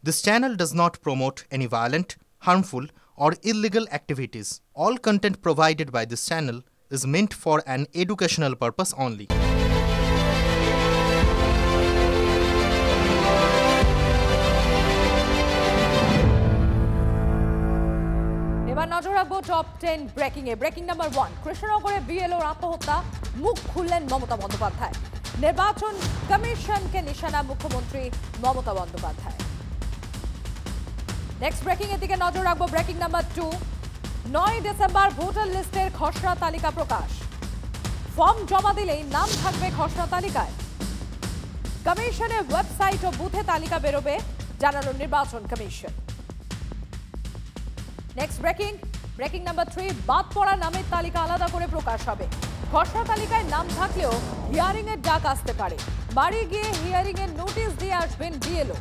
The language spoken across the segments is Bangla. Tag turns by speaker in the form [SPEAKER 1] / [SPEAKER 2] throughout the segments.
[SPEAKER 1] This channel does not promote any violent, harmful, or illegal activities. All content provided by this channel is meant for an educational purpose only.
[SPEAKER 2] এবার নজর রাখবো টপ 10 ব্রেকিং নাম্বার 1 কৃষ্ণনগরে বিএলওর আত্মহত্যা মুখ খুললেন মমতা বন্দ্যোপাধ্যায় নির্বাচন কমিশনকে নিশানা মুখ্যমন্ত্রী মমতা বন্দ্যোপাধ্যায় নেক্সট ব্রেকিং এর দিকে নজর রাখবো ব্রেকিং নাম্বার 2 9 ডিসেম্বর ভোটার লিস্টের খসড়া তালিকা প্রকাশ ফর্ম জমা দিলেই নাম থাকবে খসড়া তালিকায় কমিশনের ওয়েবসাইট ও বুথে তালিকা বেরোবে জানালো নির্বাচন কমিশন নেক্সট ব্রেকিং নাম্বার 3 বাদ পড়া নামের তালিকা আলাদা করে প্রকাশ হবে খসড়া তালিকায় নাম থাকলেও হিয়ারিং এর ডাক আসতে পারে বাড়ি গিয়ে হিয়ারিং এর নোটিশ দিয়ে আসবেন বিএলও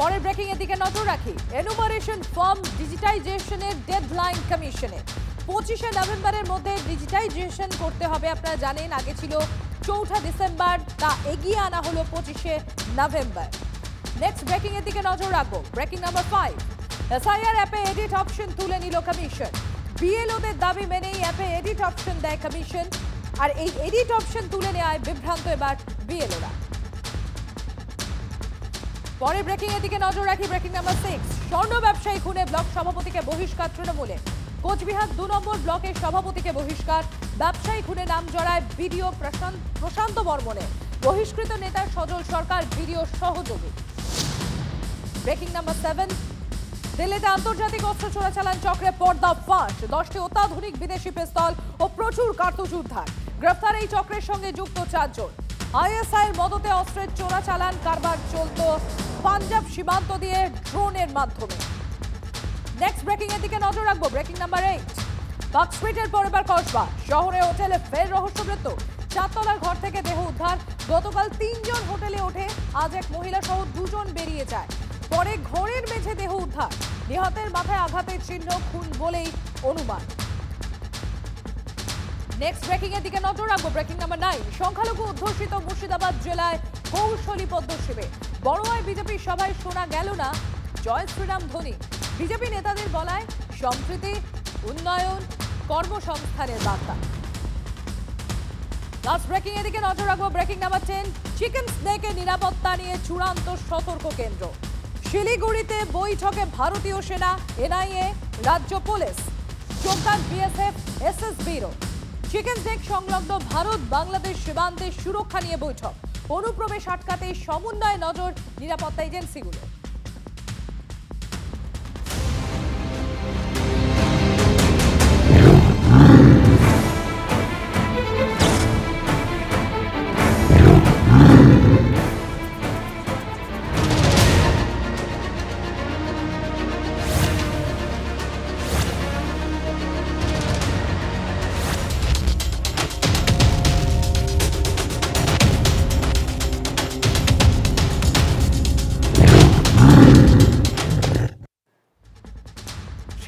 [SPEAKER 2] পরের ব্রেকিং এর দিকে নজর রাখি এনুমারেশন ফর্ম ডিজিটাইজেশনের ডেডলাইন কমিশনের 25 নভেম্বরের মধ্যে ডিজিটাইজেশন করতে হবে আপনারা জানেন আগে ছিল 4 ডিসেম্বর তা এগিয়ে আনা হলো 25 নভেম্বর নেক্সট ব্রেকিং এর দিকে নজর রাখবো ব্রেকিং নাম্বার 5 এসআইআর অ্যাপে এডিট অপশন তুলে নিল কমিশন বিএলওদের দাবি মেনেই অ্যাপে এডিট অপশন দেয় কমিশন আর এই এডিট অপশন তুলে নেয় বিভ্রান্ত এবার বিএলওরা পরে ব্রেকিং এর দিকে নজর রাখি ব্রেকিং নাম্বার 6 স্বর্ণ ব্যবসায়ী খুনে ব্লক সভাপতিকে বহিষ্কার তৃণমূলে কোচবিহার 2 নম্বর ব্লকের সভাপতিকে বহিষ্কার ব্যবসায়ী খুনে নাম জড়ায় বিডিও প্রশান্ত বর্মনে বহিষ্কৃত নেতা সজল সরকার বিডিও সহযোগী ব্রেকিং নাম্বার 7 দিল্লিতে আন্তর্জাতিক অস্ত্র চোরাচালান চক্রে পর্দা ফাঁস 10টি অত্যাধুনিক বিদেশি পিস্তল ও প্রচুর কার্তুজ উদ্ধার গ্রেফতার এই চক্রের সঙ্গে যুক্ত 4 জন আইএসআইয়ের মদতে অস্ত্রের চোরাচালান কারবার চলত পাঞ্জাব সীমান্ত দিয়ে ড্রোনের মাধ্যমে নেক্সট ব্রেকিং এর দিকে নজর রাখবো ব্রেকিং নাম্বার 8 পার্ক স্ট্রিটের পর এবার কসবা শহরে হোটেলে ফের রহস্যমৃত্যু 4 তলার ঘর থেকে দেহ উদ্ধার গতকাল 3 জন হোটেলে ওঠে আজ এক মহিলা সহ 2 জন বেরিয়ে যায় পরে ঘরের মেঝে দেহ উদ্ধার নিহতের মাথায় আঘাতের চিহ্ন খুন বলেই অনুমান নেক্সট ব্রেকিং এর দিকে নজর রাখবো ব্রেকিং নাম্বার 9 সংখ্যালঘু অধ্যুষিত মুর্শিদাবাদ জেলায় কৌশলী পদ্ম শিবির বড়োয়ায় বিজেপি সভায় শোনা গেল না জয় শ্রীরাম ধ্বনি বিজেপি নেতাদের বলায় সম্প্রীতি উন্নয়ন কর্মসংস্থানের বার্তা লাস্ট ব্রেকিং এর দিকে নজর রাখবো ব্রেকিং নাম্বার 10 চিকেন স্নেকের নিরাপত্তা নিয়ে চূড়ান্ত সতর্ক কেন্দ্র শিলিগুড়িতে বৈঠকে ভারতীয় সেনা এনআইএ রাজ্য পুলিশ যোগদান বিএসএফ এসএসবিরও চিকেন স্নেক সংলগ্ন ভারত বাংলাদেশ সীমান্তে সুরক্ষা নিয়ে বৈঠক অনুপ্রবেশ আটকাতে সমন্বয়ে নজর নিরাপত্তা এজেন্সিগুলো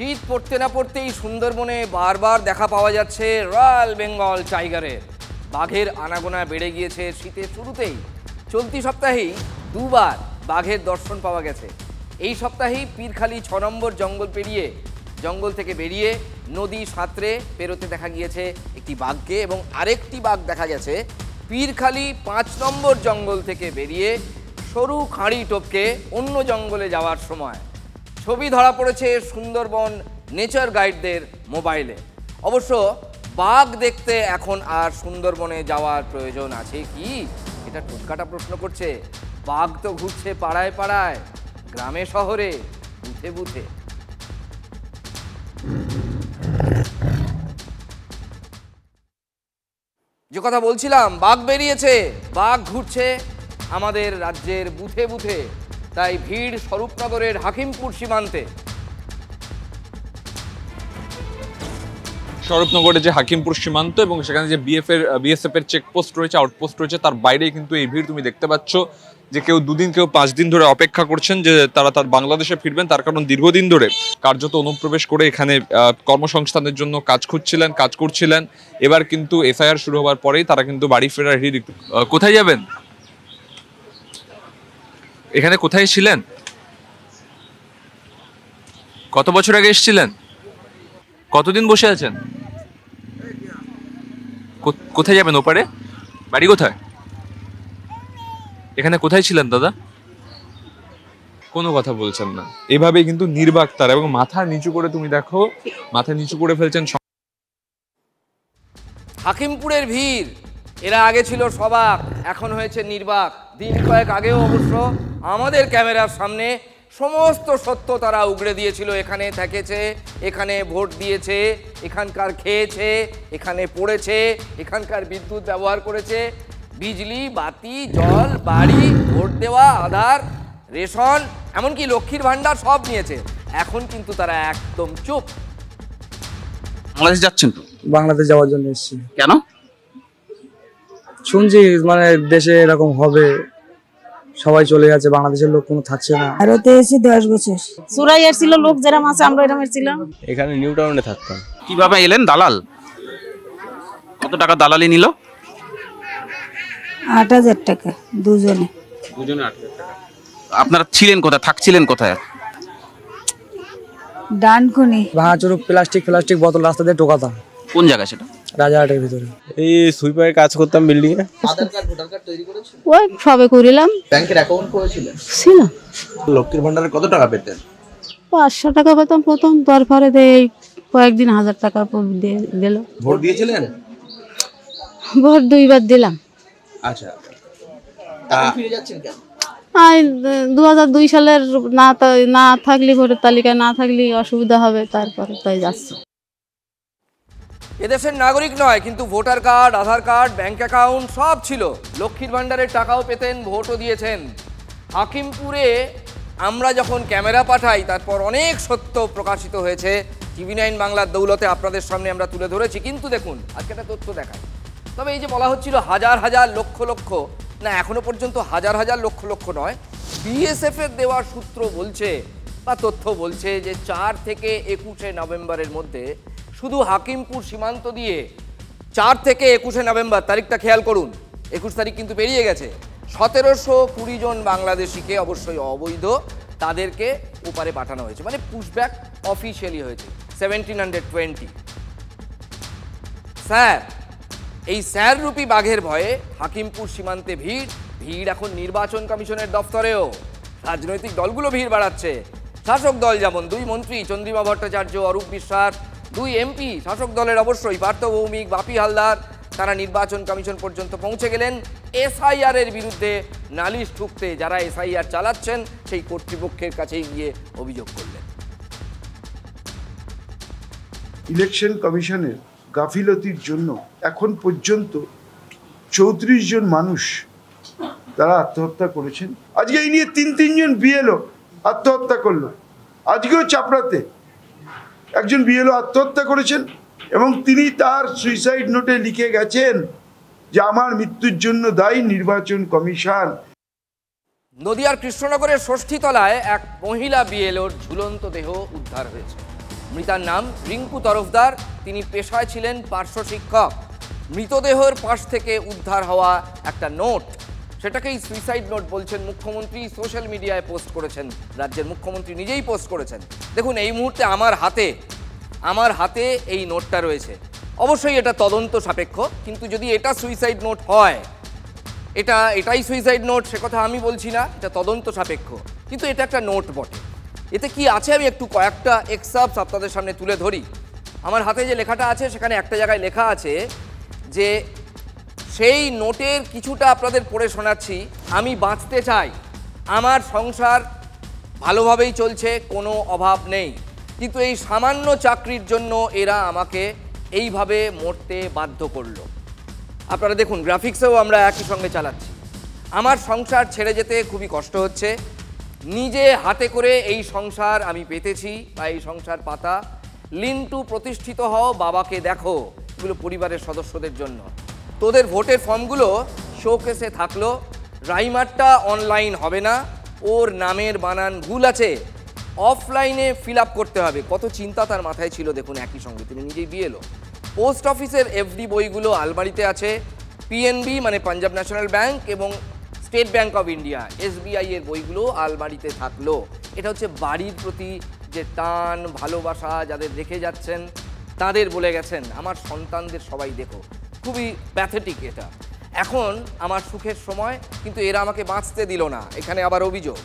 [SPEAKER 3] শীত পড়তে না পড়তেই সুন্দরবনে বারবার দেখা পাওয়া যাচ্ছে রয়্যাল বেঙ্গল টাইগারের বাঘের আনাগোনা বেড়ে গিয়েছে শীতের শুরুতেই চলতি সপ্তাহেই 2 বার বাঘের দর্শন পাওয়া গেছে এই সপ্তাহেই পীরখালি 6 নম্বর জঙ্গল থেকে বেরিয়ে নদী সাঁতরে পেরোতে দেখা গিয়েছে একটি বাঘকে এবং আরেকটি বাঘ দেখা গেছে পীরখালি 5 নম্বর জঙ্গল থেকে বেরিয়ে সরু খাঁড়ি টপকে অন্য জঙ্গলে যাওয়ার সময় ছবি ধরা পড়েছে সুন্দরবন নেচার গাইডদের মোবাইলে অবশ্য বাঘ দেখতে এখন আর সুন্দরবনে যাওয়ার প্রয়োজন আছে কি এটা টুটকাটা প্রশ্ন করছে বাঘ তো ঘুরছে পাড়ায় পাড়ায় গ্রামে শহরে বুথে বুথে যে কথা বলছিলাম বাঘ বেরিয়েছে বাঘ ঘুরছে আমাদের রাজ্যের বুথে বুথে তাই ভিড় স্বরূপনগরের হাকিমপুর সীমান্তে
[SPEAKER 4] স্বরূপনগরে যে হাকিমপুর সীমান্ত এবং সেখানে যে বিএসএফ এর চেকপোস্ট রয়েছে আউটপোস্ট রয়েছে তার বাইরেই কিন্তু এই ভিড় তুমি দেখতে পাচ্ছ যে কেউ 2 দিন কেউ 5 দিন ধরে অপেক্ষা করছেন যে তারা তার বাংলাদেশে ফিরবেন তার কারণ দীর্ঘদিন ধরে কার্যত অনুপ্রবেশ করে এখানে কর্মসংস্থানের জন্য কাজ করছিলেন এবার কিন্তু এফআইআর শুরু হওয়ার পরেই তারা কিন্তু বাড়ি ফেরার হিড়িক কোথায় যাবেন এখানে কোথায় ছিলেন? কত বছর আগে এসেছিলেন? কতদিন বসে আছেন? কোথায় যাবেন ওপারে? বাড়ি কোথায়? এখানে কোথায় ছিলেন দাদা? কোনো কথা বলছেন না। এভাবেই কিন্তু নির্বাক তারা, এবং মাথা নিচু করে, তুমি দেখো মাথা নিচু করে ফেলছেন।
[SPEAKER 3] হাকিমপুরের ভিড় এরা আগে ছিল সবাক, এখন হয়েছে নির্বাক। দিন কয়েক আগেও অবশ্য আমাদের ক্যামেরার সামনে সমস্ত সত্য তারা উগড়ে দিয়েছিল। এখানে থেকেছে, এখানে ভোট দিয়েছে, এখানকার খেয়েছে, এখানে পড়েছে, এখানকার বিদ্যুৎ ব্যবহার করেছে, বিজলি, বাতি, জল, বাড়ি, ভোট দেওয়া, আধার, রেশন, এমনকি লক্ষ্মীর ভাণ্ডার সব নিয়েছে। এখন কিন্তু তারা একদম চুপ।
[SPEAKER 5] বাংলাদেশ যাচ্ছেন তো?
[SPEAKER 6] বাংলাদেশ যাওয়ার জন্য এসেছি।
[SPEAKER 5] কেন?
[SPEAKER 6] শুনছি মানে দেশে এরকম হবে, সবাই চলে যাচ্ছে, বাংলাদেশের লোক কোনো থাকছে না।
[SPEAKER 7] ভারতে এসে 10 বছর সুরাই এসেছিল, লোক যেরকম আছে আমরা এরকম এসেছিলাম।
[SPEAKER 6] এখানে নিউ টাউনে থাকতাম।
[SPEAKER 5] কিভাবে এলেন? দালাল? কত টাকা দালালি নিল?
[SPEAKER 7] 8,000 টাকা দুজনে।
[SPEAKER 5] দুজনে 8,000 টাকা। আপনারা ছিলেন কোথায়, থাকছিলেন কোথায়?
[SPEAKER 7] ডানকুনি।
[SPEAKER 6] ভাঙাচুরু প্লাস্টিক বোতল রাস্তা দিয়ে টোকাতাম।
[SPEAKER 5] কোন জায়গায় সেটা?
[SPEAKER 6] রাজাহাটের ভিতরে। এই সুইপারের কাজ করতাম বিল্ডিং এ।
[SPEAKER 7] ওই সবে করিলাম।
[SPEAKER 3] ব্যাংকের অ্যাকাউন্ট করেছিলেন?
[SPEAKER 7] ছিল।
[SPEAKER 8] লক্ষ্মীর ভান্ডারে কত টাকা পেতেন?
[SPEAKER 7] 500 টাকা পেতাম প্রথম, তারপরে এই কয়েকদিন 1000 টাকা দিল।
[SPEAKER 8] ভোট দিয়েছিলেন?
[SPEAKER 7] ভোট 2 বার দিলাম।
[SPEAKER 8] আচ্ছা,
[SPEAKER 3] ফিরে যাচ্ছেন কেন?
[SPEAKER 7] 2002 সালের না থাকলে, ভোটের তালিকায় না থাকলে অসুবিধা হবে, তারপরে তাই যাচ্ছে।
[SPEAKER 3] এদেশের নাগরিক নয়, কিন্তু ভোটার কার্ড, আধার কার্ড, ব্যাংক অ্যাকাউন্ট সব ছিল। লক্ষ্মীর ভাণ্ডারের টাকাও পেতেন, ভোটও দিয়েছেন। হাকিমপুরে আমরা যখন ক্যামেরা পাঠাই, তারপর অনেক সত্য প্রকাশিত হয়েছে। TV9 বাংলার দৌলতে আপনাদের সামনে আমরা তুলে ধরেছি। কিন্তু দেখুন, আজকে একটা তথ্য দেখাই। তবে এই যে বলা হচ্ছিল হাজার হাজার লক্ষ লক্ষ, না, এখনো পর্যন্ত হাজার হাজার লক্ষ লক্ষ নয়। BSF এর দেওয়া সূত্র বলছে বা তথ্য বলছে যে 4 থেকে 21 নভেম্বরের মধ্যে শুধু হাকিমপুর সীমান্ত দিয়ে 4 থেকে 21 নভেম্বর, তারিখটা খেয়াল করুন, 21 তারিখ কিন্তু পেরিয়ে গেছে, 1720 জন বাংলাদেশিকে, অবশ্যই অবৈধ, তাদেরকে ওপারে পাঠানো হয়েছে। মানে পুশব্যাক অফিসিয়ালি হয়েছে 1720। স্যার, এই স্যাররূপী বাঘের ভয়ে হাকিমপুর সীমান্তে ভিড় এখন নির্বাচন কমিশনের দফতরেও। রাজনৈতিক দলগুলো ভিড় বাড়াচ্ছে। শাসক দল যেমন 2 মন্ত্রী চন্দ্রিমা ভট্টাচার্য, অরূপ বিশ্বাস, 2 MP শাসক দলের অবশ্যই পার্থ ভৌমিক, বাপি হালদার, তারা নির্বাচন কমিশন পর্যন্ত পৌঁছে গেলেন SIR এর বিরুদ্ধে নালিশ ঠুকতে। যারা SIR চালাচ্ছেন সেই কর্তৃপক্ষের কাছেই গিয়ে অভিযোগ করলেন।
[SPEAKER 9] ইলেকশন কমিশনের গাফিলতির জন্য এখন পর্যন্ত 34 জন মানুষ তারা আত্মহত্যা করেছেন। আজকে এই নিয়ে 3 জন BLO আত্মহত্যা করলো। আজকেও চাপড়াতে একজন BLO আত্মহত্যা করেছেন, এবং তিনি তার সুইসাইড নোটে লিখে গেছেন যে আমার মৃত্যুর জন্য দায়ী নির্বাচন কমিশন।
[SPEAKER 3] নদিয়ার কৃষ্ণনগরের ষষ্ঠীতলায় এক মহিলা BLOর ঝুলন্ত দেহ উদ্ধার হয়েছে। মৃতার নাম রিঙ্কু তরফদার। তিনি পেশায় ছিলেন পার্শ্ব শিক্ষক। মৃতদেহের পাশ থেকে উদ্ধার হওয়া একটা নোট, সেটাকেই সুইসাইড নোট বলছেন মুখ্যমন্ত্রী। সোশ্যাল মিডিয়ায় পোস্ট করেছেন, রাজ্যের মুখ্যমন্ত্রী নিজেই পোস্ট করেছেন। দেখুন, এই মুহূর্তে আমার হাতে এই নোটটা রয়েছে। অবশ্যই এটা তদন্ত সাপেক্ষ, কিন্তু যদি এটা সুইসাইড নোট হয়, এটাই সুইসাইড নোট সে কথা আমি বলছি না, এটা তদন্ত সাপেক্ষ, কিন্তু এটা একটা নোট বটে। এতে কি আছে আমি একটু কয়েকটা এক্সাম্পলস আপনাদের সামনে তুলে ধরি। আমার হাতে যে লেখাটা আছে, সেখানে একটা জায়গায় লেখা আছে যে সেই নোটের কিছুটা আপনাদের পড়ে শোনাচ্ছি। আমি বাঁচতে চাই, আমার সংসার ভালোভাবেই চলছে, কোনো অভাব নেই, কিন্তু এই সামান্য চাকরির জন্য এরা আমাকে এইভাবে মরতে বাধ্য করলো। আপনারা দেখুন, গ্রাফিক্সেও আমরা একই সঙ্গে চালাচ্ছি। আমার সংসার ছেড়ে যেতে খুবই কষ্ট হচ্ছে, নিজে হাতে করে এই সংসার আমি পেতেছি বা এই সংসার পাতা। লিন্টু প্রতিষ্ঠিত হও, বাবাকে দেখো, এগুলো পরিবারের সদস্যদের জন্য। তোদের ভোটের ফর্মগুলো শোকেসে থাকলো, রাইমারটা অনলাইন হবে না, ওর নামের বানান ভুল আছে, অফলাইনে ফিল আপ করতে হবে। কত চিন্তা তার মাথায় ছিল দেখুন। একই সঙ্গে তিনি নিজেই BLO। পোস্ট অফিসের FD বইগুলো আলমারিতে আছে। PNB মানে পাঞ্জাব ন্যাশনাল ব্যাংক এবং state bank of India, SBI এর বইগুলো আলমারিতে থাকলো। এটা হচ্ছে বাড়ির প্রতি যে টান, ভালোবাসা, যাদের রেখে যাচ্ছেন তাদের বলে গেছেন আমার সন্তানদের সবাই দেখো। খুবই প্যাথেটিক এটা। এখন আমার সুখের সময়, কিন্তু এরা আমাকে বাঁচতে দিল না। এখানে আবার অভিযোগ,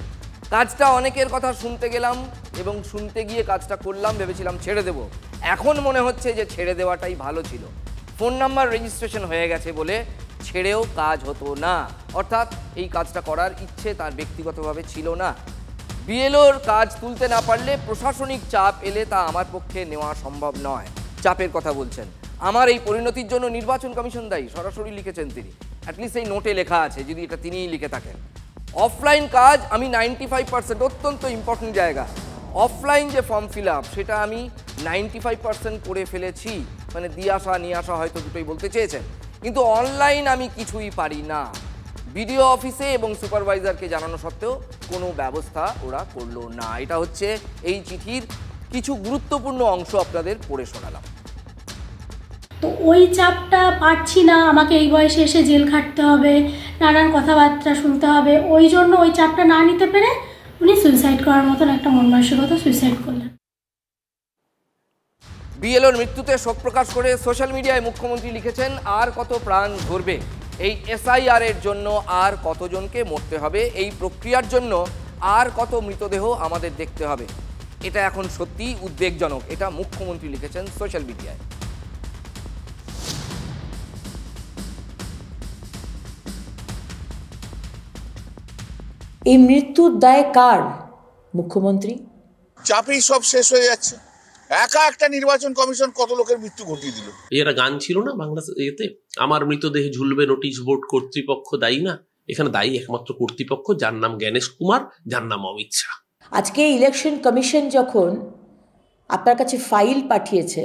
[SPEAKER 3] কাজটা অনেকের কথা শুনতে গেলাম এবং শুনতে গিয়ে কাজটা করলাম, ভেবেছিলাম ছেড়ে দেব। এখন মনে হচ্ছে যে ছেড়ে দেওয়াটাই ভালো ছিল। ফোন নাম্বার রেজিস্ট্রেশন হয়ে গেছে বলে ছেড়েও কাজ হতো না, অর্থাৎ এই কাজটা করার ইচ্ছে তার ব্যক্তিগতভাবে ছিল না। বিএলওর কাজ তুলতে না পারলে প্রশাসনিক চাপ এলে তা আমার পক্ষে নেওয়া সম্ভব নয়। চাপের কথা বলছেন। আমার এই পরিণতির জন্য নির্বাচন কমিশন দায়ী, সরাসরি লিখেছেন তিনি। অ্যাটলিস্ট এই নোটে লেখা আছে, যদি এটা তিনিই লিখে থাকেন। অফলাইন কাজ আমি 95%, অত্যন্ত ইম্পর্টেন্ট জায়গা, অফলাইন যে ফর্ম ফিল আপ সেটা আমি 95% করে ফেলেছি। মানে দিয়ে আসা নিয়ে আসা হয়তো দুটোই বলতে চেয়েছেন, কিন্তু অনলাইন আমি কিছুই পারি না। বিডিও অফিসে এবং সুপারভাইজারকে জানানো সত্ত্বেও কোনো ব্যবস্থা ওরা করলো না। এটা হচ্ছে এই চিঠির কিছু গুরুত্বপূর্ণ অংশ আপনাদের পড়ে শোনালাম।
[SPEAKER 10] তো ওই চাপটা পাচ্ছি না, আমাকে এই বয়সে এসে জেল খাটতে হবে, নানান কথাবার্তা শুনতে হবে। ওই জন্য ওই চাপটা না নিতে পেরে উনি সুইসাইড করার মতন একটা মন মানসিকতা সুইসাইড করলেন।
[SPEAKER 3] বিএলওর মৃত্যুতে শোক প্রকাশ করে সোশ্যাল মিডিয়ায় মুখ্যমন্ত্রী লিখেছেন, আর কত প্রাণ ঝরবে, এই SIR এর জন্য আর কতজনকে মরতে হবে, এই প্রক্রিয়ার জন্য আর কত মৃতদেহ আমাদের দেখতে হবে। এটা এখন সত্যি উদ্বেগজনক। এটা মুখ্যমন্ত্রী লিখেছেন সোশ্যাল মিডিয়ায়।
[SPEAKER 11] এই মৃত্যুর দায় কার? মুখ্যমন্ত্রী।
[SPEAKER 12] চাপেই সব শেষ হয়ে যাচ্ছে। একা একটা নির্বাচন কমিশন কত লোকের মৃত্যু ঘটিয়ে দিল।
[SPEAKER 13] এরা গান ছিল না বাংলা এতে, আমার মৃতদেহে ঝুলবে নোটিশ বোর্ড, কর্তৃপক্ষ দায়ী না। এখানে দায়ী একমাত্র কর্তৃপক্ষ, যার নাম জ্ঞানেশ কুমার, যার নাম অমিত শাহ।
[SPEAKER 11] আজকে ইলেকশন কমিশন যখন আপনার কাছে ফাইল পাঠিয়েছে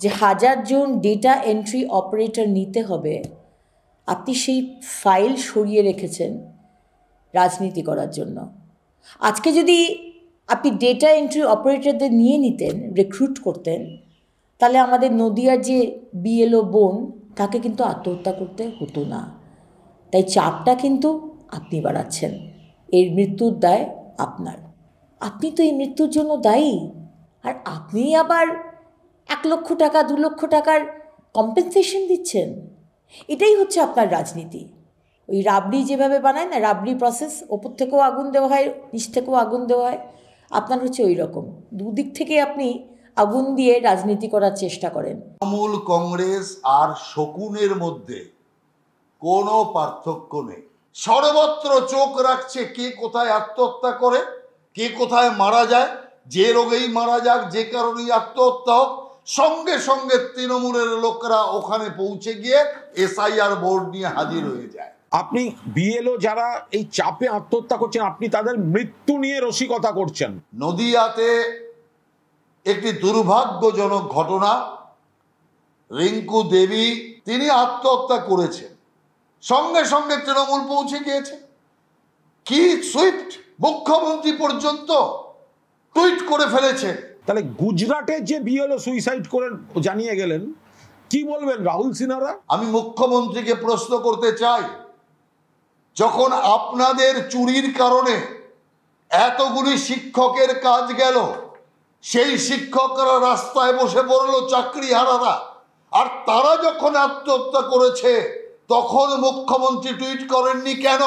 [SPEAKER 11] যে 1000 জন ডেটা এন্ট্রি অপারেটর নিতে হবে, আপনি সেই ফাইল সরিয়ে রেখেছেন রাজনীতি করার জন্য। আজকে যদি আপনি ডেটা এন্ট্রি অপারেটরদের নিয়ে নিতেন, রিক্রুট করতেন, তাহলে আমাদের নদিয়ার যে বিএলও বোন, তাকে কিন্তু আত্মহত্যা করতে হতো না। তাই চাপটা কিন্তু আপনি বাড়াচ্ছেন। এর মৃত্যুর দায় আপনার। আপনি তো এই মৃত্যুর জন্য দায়ী, আর আপনি আবার 1 লক্ষ টাকা 2 লক্ষ টাকার কম্পেনসেশন দিচ্ছেন। এটাই হচ্ছে আপনার রাজনীতি। ওই রাবড়ি যেভাবে বানায় না, রাবড়ি প্রসেস, ওপর থেকেও আগুন দেওয়া হয়, নিচ থেকেও আগুন দেওয়া হয়, আপনার হচ্ছে ওই রকম। দুদিক থেকে আপনি আগুন দিয়ে রাজনীতি করার চেষ্টা করেন।
[SPEAKER 14] তৃণমূল কংগ্রেস আর শকুনের মধ্যে কোনো পার্থক্য নেই। সর্বত্র চোখ রাখছে কে কোথায় আত্মহত্যা করে, কে কোথায় মারা যায়। যে রোগেই মারা যাক, যে কারণেই আত্মহত্যা হোক, সঙ্গে সঙ্গে তৃণমূলের লোকরা ওখানে পৌঁছে গিয়ে SIR বোর্ড নিয়ে হাজির হয়ে যায়।
[SPEAKER 15] আপনি বিএলও যারা এই চাপে আত্মহত্যা করছেন, আপনি তাদের মৃত্যু নিয়ে রসিকতা করছেন।
[SPEAKER 14] নদিয়াতে একটি দুর্ভাগ্যজনক ঘটনা, রিঙ্কু দেবী তিনি আত্মহত্যা করেছেন, সঙ্গে সঙ্গে তৃণমূল পৌঁছে গিয়েছে। কি সুইফট, মুখ্যমন্ত্রী পর্যন্ত টুইট করে ফেলেছে।
[SPEAKER 15] তাহলে গুজরাটে যে বিএলও সুইসাইড করে জানিয়ে গেলেন, কি বলবেন রাহুল সিনহারা?
[SPEAKER 14] আমি মুখ্যমন্ত্রীকে প্রশ্ন করতে চাই, যখন আপনাদের চুরির কারণে এতগুলি শিক্ষকের কাজ গেল, সেই শিক্ষকরা রাস্তায় বসে পড়লো, চাকরি হারারা, আর তারা যখন আত্মহত্যা করেছে তখন মুখ্যমন্ত্রী টুইট করেননি কেন?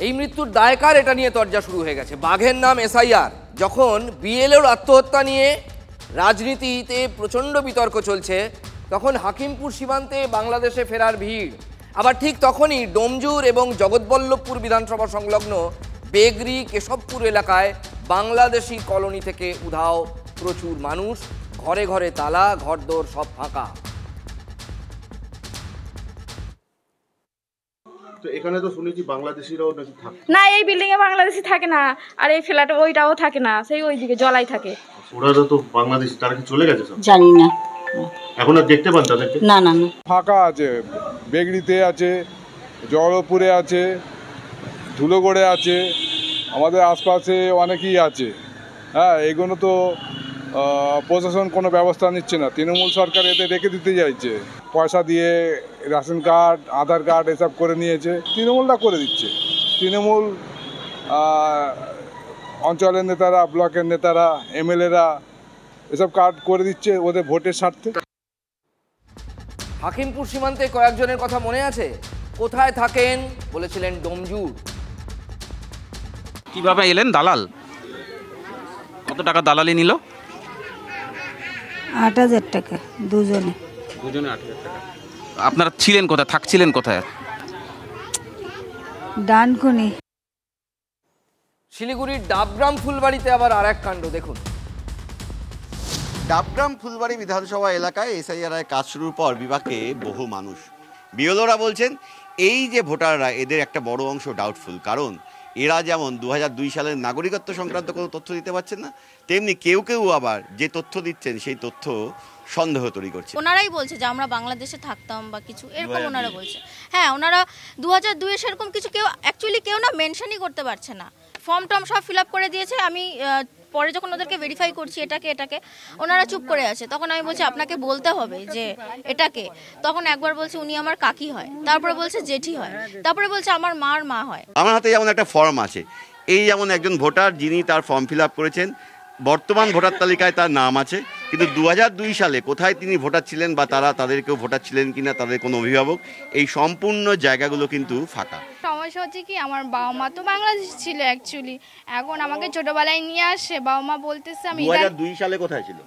[SPEAKER 3] এই মৃত্যুর দায় কার, এটা নিয়ে তর্জা শুরু হয়ে গেছে। বাঘের নাম SIR। যখন বিএলওর আত্মহত্যা নিয়ে রাজনীতিতে প্রচণ্ড বিতর্ক চলছে, তখন হাকিমপুর সীমান্তে বাংলাদেশে ফেরার ভিড়। আবার ঠিক তখনই ডোমজুর এবং জগৎবল্লভপুর বিধানসভা সংলগ্ন বেগরি কেশবপুর এলাকায় বাংলাদেশি কলোনি থেকে উধাও প্রচুর মানুষ, ঘরে ঘরে তালা, ঘরদোর সব ফাঁকা।
[SPEAKER 16] তো এখানে তো শুনেছি বাংলাদেশিরাও নাকি থাকে।
[SPEAKER 17] না, এই বিল্ডিং এ বাংলাদেশি থাকে না, আর এই ফ্ল্যাটে ওইটাও থাকে না, সেই ওইদিকে জলাই থাকে।
[SPEAKER 16] ওরা তো বাংলাদেশি, তারা কি চলে গেছে সব?
[SPEAKER 17] জানি না,
[SPEAKER 16] এখন আর দেখতে পান তাদেরকে?
[SPEAKER 17] না না না,
[SPEAKER 18] ফাঁকা আছে। বেগড়িতে আছে, জগৎপুরে আছে, ধুলোগড়ে আছে, আমাদের আশপাশে অনেকেই আছে। হ্যাঁ, এগুলো তো প্রশাসন কোনো ব্যবস্থা নিচ্ছে না। তৃণমূল সরকার এতে রেখে দিতে চাইছে, পয়সা দিয়ে রেশন কার্ড, আধার কার্ড এসব করে নিয়েছে, তৃণমূলটা করে দিচ্ছে। তৃণমূল অঞ্চলের নেতারা, ব্লকের নেতারা, এমএলএরা এসব কার্ড করে দিচ্ছে ওদের ভোটের স্বার্থে।
[SPEAKER 3] হাকিমপুর সীমান্তে কয়েকজনের কথা মনে আছে? কোথায় থাকেন বলেছিলেন ডোমজুর।
[SPEAKER 5] কিভাবে এলেন? দালাল? কত টাকা দালালি নিল?
[SPEAKER 19] ৮,০০০ টাকা দুজনে।
[SPEAKER 5] দুজনে ৮,০০০ টাকা। আপনারা ছিলেন কোথায়, থাকছিলেন কোথায়?
[SPEAKER 19] ডানকুনি।
[SPEAKER 3] শিলিগুড়ির ডাবগ্রাম ফুলবাড়িতে আবার আর এক কাণ্ড দেখুন।
[SPEAKER 20] ডাবগ্রাম ফুলবাড়ি বিধানসভা এলাকায় এসআইআর কাজ শুরুর পর বিভাগে বহু মানুষ। বিএলওরা বলছেন এই যে ভোটাররা, এদের একটা বড় অংশ ডাউটফুল, কারণ এরা যেমন 2002 সালের নাগরিকত্ব সংক্রান্ত কোনো তথ্য দিতে পারছেন না, তেমনি কেউ কেউ আবার যে তথ্য দিচ্ছেন সেই তথ্য সন্দেহ তৈরি করছে।
[SPEAKER 21] ওনারাই বলছে যে আমরা বাংলাদেশে থাকতাম বা কিছু এরকম ওনারা বলছে। হ্যাঁ, ওনারা 2002 সেরকম কিছু কেউ অ্যাকচুয়ালি কেউ না মেনশনই করতে পারছে না। ফর্ম টর্ম সব ফিল আপ করে দিয়েছে। আমি পরে যখন ওদেরকে ভেরিফাই করছি এটাকে ওনারা চুপ করে আছে। তখন আমি বলছি আপনাকে বলতে হবে যে এটাকে। তখন একবার বলছে উনি আমার কাকি হয়, তারপরে বলছে জেঠি হয়, তারপরে বলছে আমার মার মা হয়।
[SPEAKER 20] আমার হাতে যেমন একটা ফর্ম আছে, এই যেমন একজন ভোটার যিনি তার ফর্ম ফিল আপ করেছেন, বর্তমান ভোটার তালিকায় তার নাম আছে, কিন্তু 2002 সালে কোথায় তিনি ভোটার ছিলেন বা তাদেরকেও ভোটার ছিলেন কিনা, তাদের কোনো অভিভাবক, এই সম্পূর্ণ জায়গাগুলো কিন্তু ফাঁকা।
[SPEAKER 17] সমস্যা হচ্ছে কি, আমার বাবা মা তো বাংলাদেশ ছিল অ্যাকচুয়ালি। এখন আমাকে ছোটবেলায় নিয়ে আসে, বাবা মা বলতেছে আমি
[SPEAKER 20] 2002 সালে কোথায় ছিল?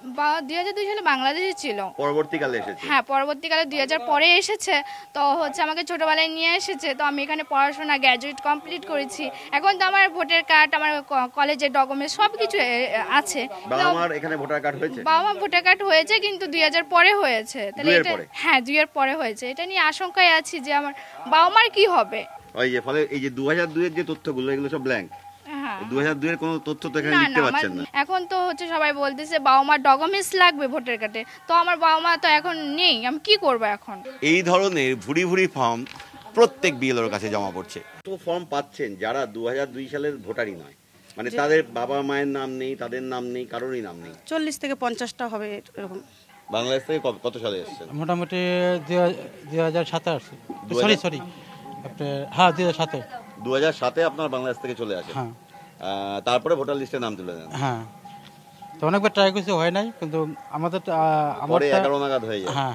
[SPEAKER 17] 2002 সালে বাংলাদেশে ছিল।
[SPEAKER 20] পরবর্তীকালে এসেছে?
[SPEAKER 17] হ্যাঁ, পরবর্তীকালে 2000 পরে এসেছে। তো হচ্ছে আমাকে ছোটবেলায় নিয়ে এসেছে। তো আমি এখানে পড়াশোনা গ্র্যাজুয়েট কমপ্লিট করেছি। এখন তো আমার ভোটার কার্ড, আমার কলেজের ডকুমেন্টস সব কিছু আছে।
[SPEAKER 20] বাবা মার এখানে ভোটার কার্ড হয়েছে?
[SPEAKER 17] বাবা মা ভোটার কার্ড হয়েছে, কিন্তু 2000 পরে হয়েছে। তাহলে এটা হ্যাঁ 2000 পরে হয়েছে। এটা নিয়ে আশঙ্কায় আছি যে আমার বাবা মার কি হবে।
[SPEAKER 20] ওই যে ফলে এই যে 2002 এর যে তথ্যগুলো, এগুলো সব ব্ল্যাঙ্ক। 2002 এর কোনো তথ্য তো এখানে লিখতে পাচ্ছেন না।
[SPEAKER 17] এখন তো হচ্ছে সবাই বলতেছে বাবা মার ডকুমেন্টস লাগবে ভোটার কার্ডে। তো আমার বাবা মা তো এখন নেই, আমি কি করব এখন?
[SPEAKER 20] এই ধরনের ভুরি ভুরি ফর্ম প্রত্যেক বিএলওর কাছে জমা পড়ছে। তো ফর্ম পাচ্ছেন যারা 2002 সালের ভোটারই নয়, মানে তাদের বাবা মায়ের নাম নেই, তাদের নাম নেই, কারোরই নাম নেই।
[SPEAKER 19] 40 থেকে 50টা হবে এরকম।
[SPEAKER 20] বাংলাদেশ থেকে কত সালে এসেছেন?
[SPEAKER 22] মোটামুটি 2007 আসছে। সরি হ্যাঁ 2007
[SPEAKER 20] আপনার বাংলাদেশ থেকে চলে আসে। তারপরে ভোটার লিস্টে নাম তুলে দেন।
[SPEAKER 22] হ্যাঁ, তো অনেকবার ট্রাই করছি, হয় নাই, কিন্তু আমাদের
[SPEAKER 20] 11 নাগাদ হয়ে যায়। হ্যাঁ,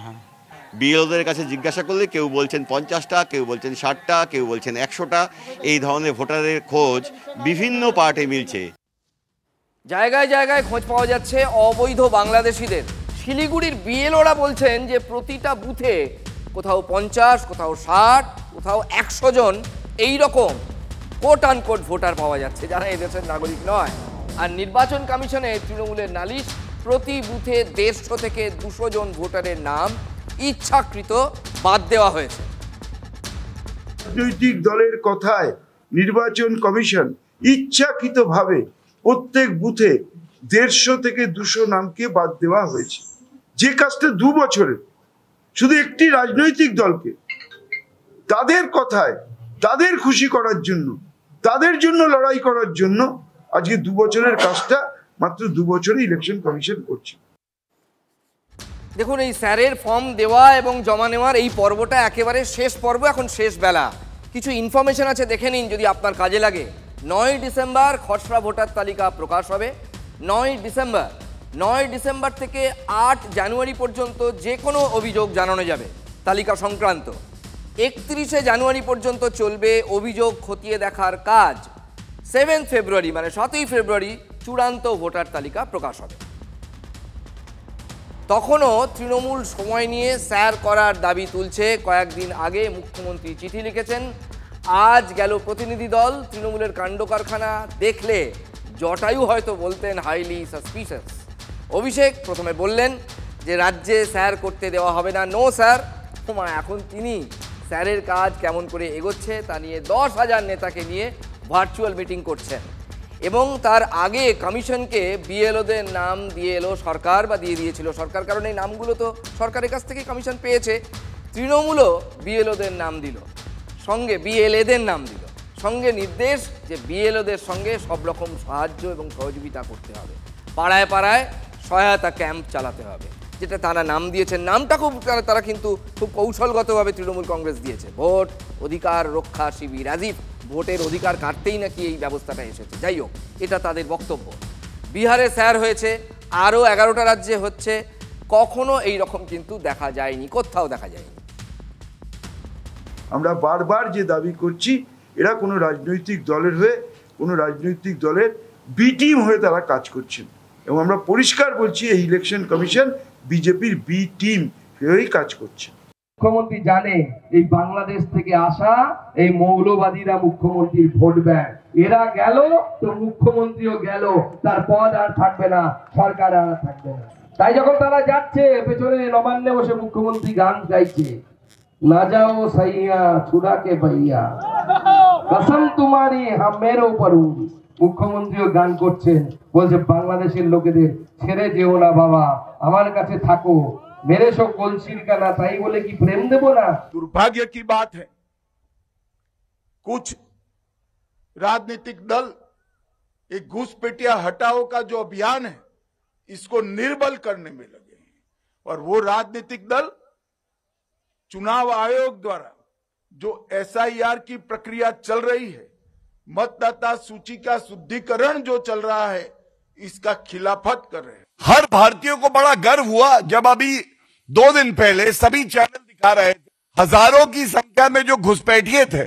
[SPEAKER 20] বিএলওদের কাছে জিজ্ঞাসা করলে কেউ বলছেন 50টা, কেউ বলছেন 60টা, কেউ বলছেন 100টা। এই ধরনের ভোটারের খোঁজ বিভিন্ন পার্টে মিলছে।
[SPEAKER 3] জায়গায় জায়গায় খোঁজ পাওয়া যাচ্ছে অবৈধ বাংলাদেশিদের। শিলিগুড়ির বিএলওরা বলছেন যে প্রতিটা বুথে কোথাও 50, কোথাও 60, কোথাও 100 জন এই রকম কোট আনকোট ভোটার পাওয়া যাচ্ছে যারা এদেশের নাগরিক নয়। আর নির্বাচন কমিশনে তৃণমূলের নালিশ, প্রতি বুথে 150 থেকে 200 জন ভোটারের নাম ইচ্ছাকৃত বাদ দেওয়া হয়েছে।
[SPEAKER 9] রাজনৈতিক দলের কথায় নির্বাচন কমিশন ইচ্ছাকৃতভাবে প্রত্যেক বুথে 150 থেকে 200 নামকে বাদ দেওয়া হয়েছে, যে কাজটা 2 বছরের শুধু একটি রাজনৈতিক দলকে তাদের কথায়, তাদের খুশি করার জন্য, তাদের জন্য লড়াই করার জন্য আজকে 2 বছরের কাজটা মাত্র 2 বছরে ইলেকশন কমিশন করছে।
[SPEAKER 3] দেখুন, এই স্যারের ফর্ম দেওয়া এবং জমা নেওয়ার এই পর্বটা একেবারে শেষ পর্ব, এখন শেষ বেলা। কিছু ইনফরমেশন আছে, দেখে নিন যদি আপনার কাজে লাগে। 9 ডিসেম্বর খসড়া ভোটার তালিকা প্রকাশ হবে। 9 ডিসেম্বর থেকে 8 জানুয়ারি পর্যন্ত যে কোনো অভিযোগ জানানো যাবে তালিকা সংক্রান্ত। 31 জানুয়ারি পর্যন্ত চলবে অভিযোগ খতিয়ে দেখার কাজ। 7 ফেব্রুয়ারি মানে 7ই ফেব্রুয়ারি চূড়ান্ত ভোটার তালিকা প্রকাশ হবে। তখনও তৃণমূল সময় নিয়ে স্যার করার দাবি তুলছে। কয়েকদিন আগে মুখ্যমন্ত্রী চিঠি লিখেছেন, আজ গেল প্রতিনিধি দল। তৃণমূলের কাণ্ড কারখানা দেখলে জটায়ু হয়তো বলতেন হাইলি সাসপিশিয়াস। অভিষেক প্রথমে বললেন যে রাজ্যে স্যার করতে দেওয়া হবে না, নো স্যার। এখন তিনি স্যারের কাজ কেমন করে এগোচ্ছে তা নিয়ে 10,000 নেতাকে নিয়ে ভার্চুয়াল মিটিং করছেন। এবং তার আগে কমিশনকে বিএলওদের নাম দিয়ে এলো সরকার, বা দিয়ে দিয়েছিল সরকার, কারণ এই নামগুলো তো সরকারের কাছ থেকে কমিশন পেয়েছে। তৃণমূলও বিএলওদের নাম দিল, সঙ্গে বিএলএদের নাম দিল, সঙ্গে নির্দেশ যে বিএলওদের সঙ্গে সব রকম সাহায্য এবং সহযোগিতা করতে হবে। পাড়ায় পাড়ায় সহায়তা ক্যাম্প চালাতে হবে, যেটা তারা নাম দিয়েছেন। নামটা খুব তারা কিন্তু খুব কৌশলগতভাবে তৃণমূল কংগ্রেস দিয়েছে, ভোট অধিকার রক্ষা শিবির, অ্যাজ ভোটের অধিকার কাটতেই নাকি এই ব্যবস্থাটা এসেছে। যাই হোক, এটা তাদের বক্তব্য। বিহারে স্যার হয়েছে, আরও 11টা রাজ্যে হচ্ছে, কখনো এই রকম কিন্তু দেখা যায়নি, কোথাও দেখা যায়নি।
[SPEAKER 9] আমরা বারবার যে দাবি করছি, এরা কোনো রাজনৈতিক দলের হয়ে, কোনো রাজনৈতিক দলের বি টিম হয়ে তারা কাজ করছেন, এবং আমরা পরিষ্কার বলছি এই ইলেকশন কমিশন বিজেপির বি টিম হয়েই কাজ করছে।
[SPEAKER 1] মুখ্যমন্ত্রী জানে এই বাংলাদেশ থেকে আসা এই মৌলবাদীরা মুখ্যমন্ত্রীর ভোট ব্যাংক, এরা গেল তো মুখ্যমন্ত্রীও গেল, তার পদ আর থাকবে না, সরকার আর থাকবে না। তাই যখন তারা যাচ্ছে, পেছনে নবান্নে বসে মুখ্যমন্ত্রী গান গাইছে, না যাও সাইয়া ছুড়া কে ভাইয়া, কসম তোমারি হাম মেরো পরু। মুখ্যমন্ত্রীও গান করছেন, বলছে বাংলাদেশের লোকেদের ছেড়ে যেও না বাবা, আমার কাছে থাকো, मेरे सो कोलसीर का ना ताई बोले कि प्रेम देबो ना।
[SPEAKER 2] दुर्भाग्य की बात है, कुछ राजनीतिक दल एक घुसपैठिया हटाओ का जो अभियान है इसको निर्बल करने में लगे हैं, और वो राजनीतिक दल चुनाव आयोग द्वारा जो SIR की प्रक्रिया चल रही है, मतदाता सूची का शुद्धिकरण जो चल रहा है, इसका खिलाफत कर रहे हैं।
[SPEAKER 12] हर भारतीय को बड़ा गर्व हुआ जब अभी 2 दिन पहले सभी चैनल दिखा रहे थे, हजारों की संख्या में जो घुसपैठिए थे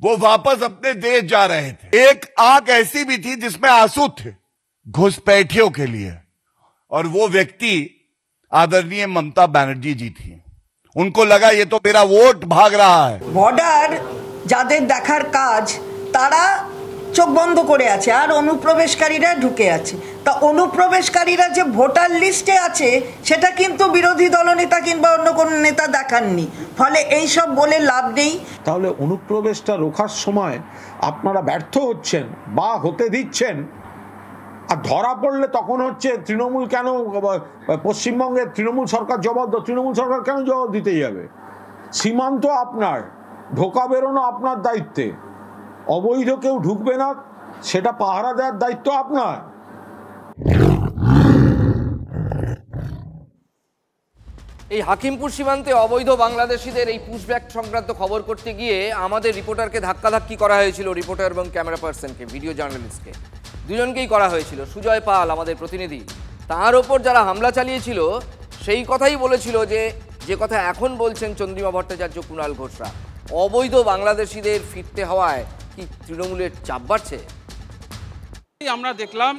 [SPEAKER 12] वो वापस अपने देश जा रहे थे। एक आंख ऐसी भी थी जिसमें आंसू थे घुसपैठियों के लिए, और वो व्यक्ति आदरणीय ममता बनर्जी जी थी। उनको लगा ये तो मेरा वोट भाग रहा है।
[SPEAKER 23] বর্ডার যাদের দেখার কাজ তারা চোখ বন্ধ করে আছে, আর অনুপ্রবেশকারীরা ঢুকে আছে। তা অনুপ্রবেশকারীরা যে ভোটার লিস্টে আছে সেটা কিন্তু বিরোধী দলনেতা কিংবা অন্য কোনো নেতা দেখাননি, ফলে এই সব বলে লাভ নেই।
[SPEAKER 15] তাহলে অনুপ্রবেশটা রোখার সময় আপনারা ব্যর্থ হচ্ছেন বা হতে দিচ্ছেন, আর ধরা পড়লে তখন হচ্ছে তৃণমূল কেন, পশ্চিমবঙ্গের তৃণমূল সরকার জবাব দাও, তৃণমূল সরকার কেন জবাব দিতে যাবে? সীমান্ত আপনার, ঢোকা বেরোনো আপনার দায়িত্বে, অবৈধ কেউ ঢুকবে না সেটা পাহারা দেওয়ার দায়িত্ব আপনার।
[SPEAKER 3] এই হাকিমপুর সীমান্তে অবৈধ বাংলাদেশিদের এই পুশব্যাক সংক্রান্ত খবর করতে গিয়ে আমাদের রিপোর্টারকে ধাক্কাধাক্কি করা হয়েছিল, রিপোর্টার এবং ক্যামেরা পার্সনকে, ভিডিও জার্নালিস্টকে, দুজনকেই করা হয়েছিল। সুজয় পাল আমাদের প্রতিনিধি, তার ওপর যারা হামলা চালিয়েছিল সেই কথাই বলেছিল যে কথা এখন বলছেন চন্দ্রিমা ভট্টাচার্য, কুণাল ঘোষরা, অবৈধ বাংলাদেশিদের ফিরতে হওয়ায় কি তৃণমূলের চাপ বাড়ছে?
[SPEAKER 24] আমরা দেখলাম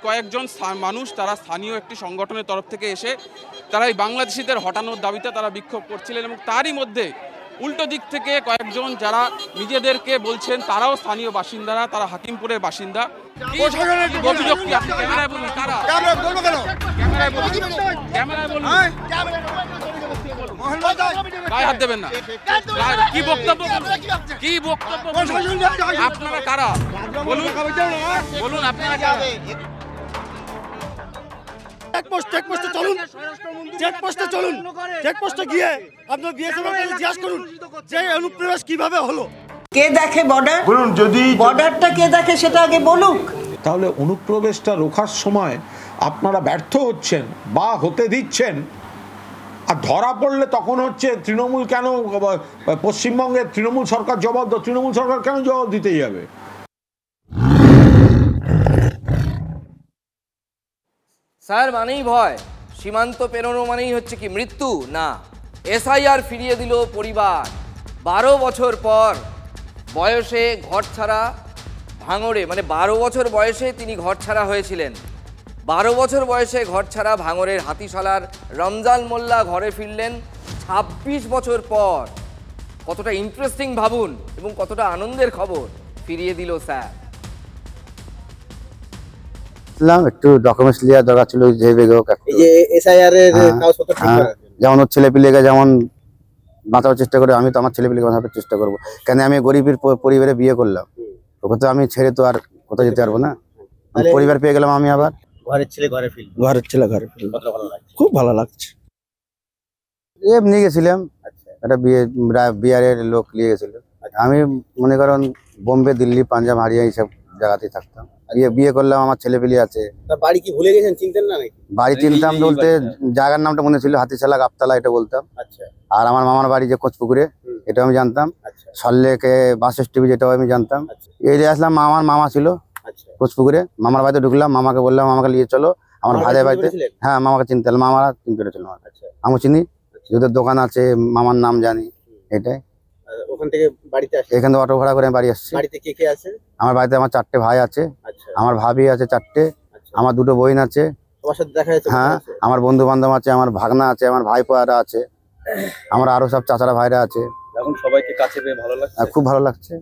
[SPEAKER 24] কয়েকজন মানুষ, তারা স্থানীয় একটি সংগঠনের তরফ থেকে এসে তারা এই বাংলাদেশিদের হটানোর দাবিতে তারা বিক্ষোভ করছিলেন, এবং তারই মধ্যে উল্টো দিক থেকে কয়েকজন যারা নিজেদেরকে বলছেন তারাও স্থানীয় বাসিন্দারা, তারা হাকিমপুরের বাসিন্দা, অভিযোগ কি আপনি ক্যামেরায় বলুন, কারা ক্যামেরায় বলুন, ক্যামেরায় বলুন, গায়ে হাত দেবেন না, কি বক্তব্য, কি বক্তব্য, আপনারা কারা বলুন, বলুন আপনারা কারা?
[SPEAKER 25] চেকপোস্টে চলুন, চেকপোস্টে চলুন, চেকপোস্টে গিয়ে আপনার বিএসএফ জিজ্ঞাসা করুন যে অনুপ্রবেশ কিভাবে হলো।
[SPEAKER 23] কে দেখে বর্ডার? বলুন, যদি বর্ডারটা কে দেখে সেটা আগে বলুক।
[SPEAKER 15] তাহলে অনুপ্রবেশটা রোখার সময় আপনারা ব্যর্থ হচ্ছেন বা হতে দিচ্ছেন, আর ধরা পড়লে তখন হচ্ছে তৃণমূল কেন, পশ্চিমবঙ্গের তৃণমূল সরকার জবাব দাও, তৃণমূল সরকার কেন জবাব দিতে যাবে?
[SPEAKER 3] স্যার মানেই ভয়, সীমান্ত পেরোনো মানেই হচ্ছে কি মৃত্যু? না, SIR ফিরিয়ে দিল পরিবার। 12 বছর পর বয়সে ঘর ছাড়া ভাঙড়ে, মানে 12 বছর বয়সে তিনি ঘর ছাড়া হয়েছিলেন। 12 বছর বয়সে ঘর ছাড়া ভাঙড়ের হাতিশালার রমজান মোল্লা ঘরে ফিরলেন 26 বছর পর। কতটা ইন্টারেস্টিং ভাবুন, এবং কতটা আনন্দের খবর ফিরিয়ে দিল স্যার।
[SPEAKER 26] একটু ডকুমেন্টস লিয়ার দরকার ছিল, যেমন ওর ছেলেপিলেকে যেমন বাঁচানোর চেষ্টা করে, আমি তো আমার ছেলেপিলেকে বাঁচানোর চেষ্টা করবো। কেন আমি গরিবের পরিবারে বিয়ে করলাম, ওকে তো আমি ছেড়ে তো আর কোথাও যেতে পারবো না। পরিবার পেয়ে গেলাম আমি, আবার ঘরের ছেলে ঘরে ফিরল, ঘরের ছেলে ঘরে ফিরল, খুব ভালো লাগছে। নিয়ে গেছিলাম একটা বিহারের লোক নিয়ে গেছিল। আমি মনে করেন বোম্বে, দিল্লি, পাঞ্জাব, হারিয়ানা এইসব জায়গাতেই থাকতাম। বিয়ে করলাম, আমার ছেলেপিলি আছে।
[SPEAKER 4] বাড়ি কি ভুলে গেছেন, চিনতেন না নাকি?
[SPEAKER 26] বাড়ি চিনতাম বলতে জায়গার নামটা মনে ছিল, হাতিশালা গাবতলা এটা বলতাম।
[SPEAKER 4] আচ্ছা।
[SPEAKER 26] আর আমার মামার বাড়ি যে কোচপুকুরে, এটাও আমি জানতাম। সল্লেকে বাস স্ট্যান্ড যেটাও আমি জানতাম। এই যে আসলাম, আমার মামা ছিল কোচপুকুরে, মামার বাড়িতে ঢুকলাম, মামাকে বললাম আমাকে নিয়ে চলো আমার ভাইদের বাড়িতে। হ্যাঁ, মামাকে চিনতে পারলাম, মামারা চিনতে পেরেছিল। আমি চিনি, যদের দোকান আছে, মামার নাম জানি, এটাই।
[SPEAKER 4] ওখান থেকে বাড়িতে আসে?
[SPEAKER 26] এখান থেকে অটো ভাড়া করে আমি বাড়ি আসছি।
[SPEAKER 4] বাড়িতে কে কে আছে?
[SPEAKER 26] আমার বাড়িতে আমার 4টে ভাই আছে, আমার ভাবি আছে 4টে, আমার 2টো বোন আছে।
[SPEAKER 4] তোমার সাথে দেখা যাচ্ছে?
[SPEAKER 26] হ্যাঁ, আমার বন্ধু বান্ধব আছে, আমার ভাগনা আছে, আমার ভাইপোরা আছে, আমার আরো সব চাচারা ভাইরা আছে।
[SPEAKER 4] এখন সবাইকে কাছে পেয়ে ভালো লাগছে?
[SPEAKER 26] খুব ভালো লাগছে।